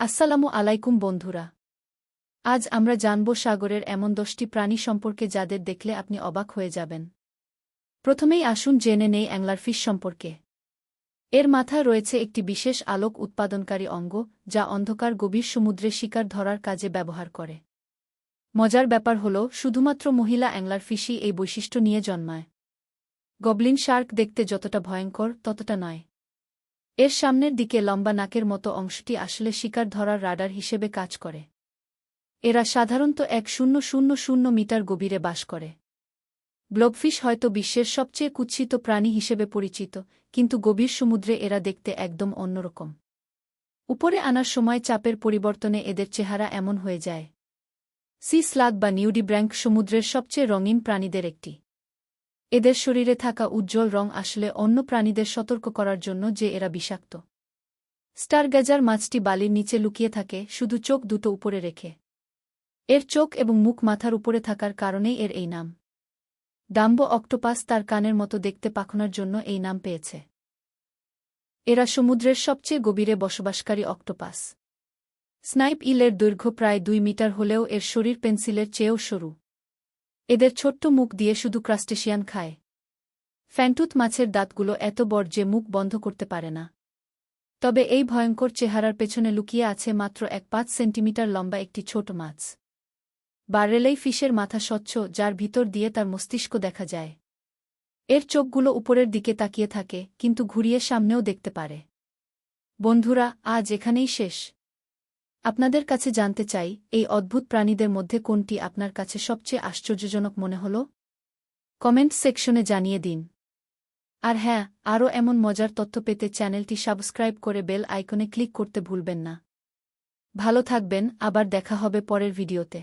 আসসালামু আলাইকুম বন্ধুরা। আজ আমরা জানব সাগরের এমন 10টি প্রাণী সম্পর্কে যাদের দেখলে আপনি অবাক হয়ে যাবেন। প্রথমেই আসুন জেনে নেই অ্যাংলারফিশ সম্পর্কে। এর মাথায় রয়েছে একটি বিশেষ আলোক উৎপাদনকারী অঙ্গ, যা অন্ধকার গভীর সমুদ্রে শিকার ধরার কাজে ব্যবহার করে। মজার ব্যাপার হল, শুধুমাত্র মহিলা অ্যাংলারফিশই এই বৈশিষ্ট্য নিয়ে জন্মায়। গবলিন শার্ক দেখতে যতটা ভয়ঙ্কর ততটা নয়। এর সামনের দিকে লম্বা নাকের মতো অংশটি আসলে শিকার ধরার রাডার হিসেবে কাজ করে। এরা সাধারণত 1000 মিটার গভীরে বাস করে। ব্লবফিশ হয়তো বিশ্বের সবচেয়ে কুৎসিত প্রাণী হিসেবে পরিচিত, কিন্তু গভীর সমুদ্রে এরা দেখতে একদম অন্যরকম। উপরে আনার সময় চাপের পরিবর্তনে এদের চেহারা এমন হয়ে যায়। সি স্লাগ বা নিউডিব্র্যাঙ্ক সমুদ্রের সবচেয়ে রঙিন প্রাণীদের একটি। এদের শরীরে থাকা উজ্জ্বল রং আসলে অন্য প্রাণীদের সতর্ক করার জন্য যে এরা বিষাক্ত। স্টারগ্যাজার মাছটি বালির নিচে লুকিয়ে থাকে, শুধু চোখ দুটো উপরে রেখে। এর চোখ এবং মুখ মাথার উপরে থাকার কারণেই এর এই নাম। ডাম্বো অক্টোপাস তার কানের মতো দেখতে পাখনার জন্য এই নাম পেয়েছে। এরা সমুদ্রের সবচেয়ে গভীরে বসবাসকারী অক্টোপাস। স্নাইপ ইলের দৈর্ঘ্য প্রায় 2 মিটার হলেও এর শরীর পেন্সিলের চেয়েও সরু। এদের ছোট্ট মুখ দিয়ে শুধু ক্রাস্টেশিয়ান খায়। ফ্যান্টুথ মাছের দাঁতগুলো এত বড় যে মুখ বন্ধ করতে পারে না। তবে এই ভয়ঙ্কর চেহারার পেছনে লুকিয়ে আছে মাত্র 1-5 সেন্টিমিটার লম্বা একটি ছোট মাছ। বারেলেই ফিশের মাথা স্বচ্ছ, যার ভিতর দিয়ে তার মস্তিষ্ক দেখা যায়। এর চোখগুলো উপরের দিকে তাকিয়ে থাকে, কিন্তু ঘুরিয়ে সামনেও দেখতে পারে। বন্ধুরা, আজ এখানেই শেষ। আপনাদের কাছে জানতে চাই, এই অদ্ভুত প্রাণীদের মধ্যে কোনটি আপনার কাছে সবচেয়ে আশ্চর্যজনক মনে হল? কমেন্ট সেকশনে জানিয়ে দিন। আর হ্যাঁ, আরও এমন মজার তথ্য পেতে চ্যানেলটি সাবস্ক্রাইব করে বেল আইকনে ক্লিক করতে ভুলবেন না। ভালো থাকবেন, আবার দেখা হবে পরের ভিডিওতে।